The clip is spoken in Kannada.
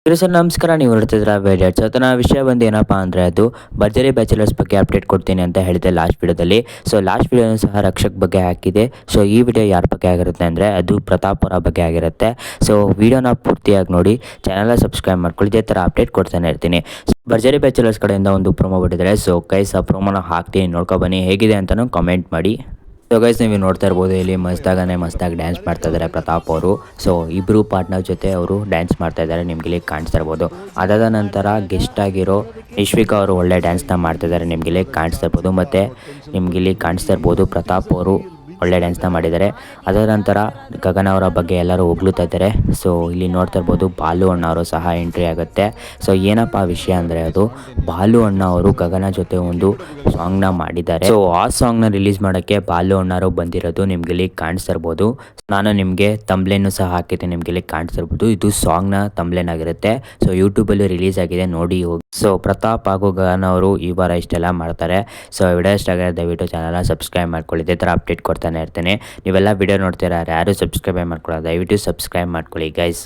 ಸರ್ ನಮಸ್ಕಾರ. ನೀವು ನೋಡ್ತಿದ್ರ ವೇಡಿಯಟ್ಸ್. ಇವತ್ತಿನ ವಿಷಯ ಬಂದು ಏನಪ್ಪ ಅಂದರೆ ಅದು ಭರ್ಜರಿ ಬ್ಯಾಚುಲರ್ಸ್ ಬಗ್ಗೆ ಅಪ್ಡೇಟ್ ಕೊಡ್ತೀನಿ ಅಂತ ಹೇಳಿದೆ ಲಾಸ್ಟ್ ವಿಡಿಯೋದಲ್ಲಿ. ಸೊ ಲಾಸ್ಟ್ ವಿಡಿಯೋನು ಸಹ ರಕ್ಷಕ್ ಬಗ್ಗೆ ಹಾಕಿದೆ. ಸೊ ಈ ವಿಡಿಯೋ ಯಾರ ಬಗ್ಗೆ ಆಗಿರುತ್ತೆ ಅಂದರೆ ಅದು ಪ್ರತಾಪ್ ಅವರ ಬಗ್ಗೆ ಆಗಿರುತ್ತೆ. ಸೊ ವಿಡಿಯೋನ ಪೂರ್ತಿಯಾಗಿ ನೋಡಿ, ಚಾನಲ್ನ ಸಬ್ಸ್ಕ್ರೈಬ್ ಮಾಡ್ಕೊಳ್ಳಿ. ಇದೇ ಥರ ಅಪ್ಡೇಟ್ ಕೊಡ್ತಾನೆ ಇರ್ತೀನಿ. ಭರ್ಜರಿ ಬ್ಯಾಚುಲರ್ಸ್ ಕಡೆಯಿಂದ ಒಂದು ಪ್ರೊಮೋ ಬಿಟ್ಟಿದ್ದಾರೆ. ಸೊ ಗೈಸ್ ಆ ಪ್ರೊಮೋನ ಹಾಕ್ತೀನಿ, ನೋಡ್ಕೊಬನ್ನಿ ಹೇಗಿದೆ ಅಂತಲೂ ಕಮೆಂಟ್ ಮಾಡಿ. ಸೊ ಗೈಸ್ ನೀವು ನೋಡ್ತಾ ಇರ್ಬೋದು, ಇಲ್ಲಿ ಮಸ್ತಾಗಿ ಡ್ಯಾನ್ಸ್ ಮಾಡ್ತಾ ಇದ್ದಾರೆ ಪ್ರತಾಪ್ ಅವರು. ಸೊ ಇಬ್ಬರು ಪಾರ್ಟ್ನರ್ ಜೊತೆ ಅವರು ಡ್ಯಾನ್ಸ್ ಮಾಡ್ತಾ ಇದ್ದಾರೆ, ನಿಮ್ಗೆ ಇಲ್ಲಿ ಕಾಣಿಸ್ತಾ ಇರ್ಬೋದು. ಅದಾದ ನಂತರ ಗೆಸ್ಟ್ ಆಗಿರೋ ನಿಶ್ವಿಕಾ ಅವರು ಒಳ್ಳೆ ಡ್ಯಾನ್ಸ್ನ ಮಾಡ್ತಾ ಇದ್ದಾರೆ, ನಿಮ್ಗೆ ಇಲ್ಲಿ ಕಾಣಿಸ್ತಾ ಇರ್ಬೋದು. ಮತ್ತು ನಿಮ್ಗೆ ಇಲ್ಲಿ ಕಾಣಿಸ್ತಾ ಇರ್ಬೋದು ಪ್ರತಾಪ್ ಅವರು ಒಳ್ಳೆ ಡ್ಯಾನ್ಸ್ನ ಮಾಡಿದ್ದಾರೆ. ಅದರ ನಂತರ ಗಗನ ಅವರ ಬಗ್ಗೆ ಎಲ್ಲರೂ ಹೊಗಳುತ್ತಾ ಇದ್ದಾರೆ. ಸೊ ಇಲ್ಲಿ ನೋಡ್ತಾ ಇರ್ಬೋದು ಬಾಲು ಅಣ್ಣ ಅವರು ಸಹ ಎಂಟ್ರಿ ಆಗುತ್ತೆ. ಸೊ ಏನಪ್ಪ ವಿಷಯ ಅಂದರೆ ಅದು ಬಾಲು ಅಣ್ಣ ಅವರು ಗಗನ ಜೊತೆ ಒಂದು ಸಾಂಗ್ನ ಮಾಡಿದ್ದಾರೆ. ಸೊ ಆ ಸಾಂಗ್ನ ರಿಲೀಸ್ ಮಾಡೋಕ್ಕೆ ಬಾಲು ಅಣ್ಣರು ಬಂದಿರೋದು ನಿಮ್ಗೆ ಇಲ್ಲಿ ಕಾಣಿಸ್ತಾ ಇರ್ಬೋದು. ನಾನು ನಿಮಗೆ ತಂಬ್ಲೇನು ಸಹ ಹಾಕಿದ್ದೀನಿ, ನಿಮ್ಗೆ ಇಲ್ಲಿ ಕಾಣಿಸ್ತಾ ಇರ್ಬೋದು. ಇದು ಸಾಂಗ್ನ ತಂಬ್ಲೇನ್ ಆಗಿರುತ್ತೆ. ಸೊ ಯೂಟ್ಯೂಬಲ್ಲಿ ರಿಲೀಸ್ ಆಗಿದೆ, ನೋಡಿ ಹೋಗಿ. ಸೊ ಪ್ರತಾಪ್ ಹಾಗೂ ಗಗನ ಅವರು ಈ ವಾರ ಇಷ್ಟೆಲ್ಲ ಮಾಡ್ತಾರೆ. ಸೊ ವಿಡಿಯೋ ಇಷ್ಟ ಆಗಿದೆ ದಯವಿಟ್ಟು ಚಾನಲ್ನ ಸಬ್ಸ್ಕ್ರೈಬ್ ಮಾಡ್ಕೊಳ್ಳಿ, ಇದೇ ಥರ ಅಪ್ಡೇಟ್ ಕೊಡ್ತಾನೆ ಇರ್ತೀನಿ. ನೀವೆಲ್ಲ ವಿಡಿಯೋ ನೋಡ್ತೀರಾ, ಯಾರು ಸಬ್ಸ್ಕ್ರೈಬ್ ಮಾಡ್ಕೊಳ್ಳೋದು ದಯವಿಟ್ಟು ಸಬ್ಸ್ಕ್ರೈಬ್ ಮಾಡ್ಕೊಳ್ಳಿ ಗೈಸ್.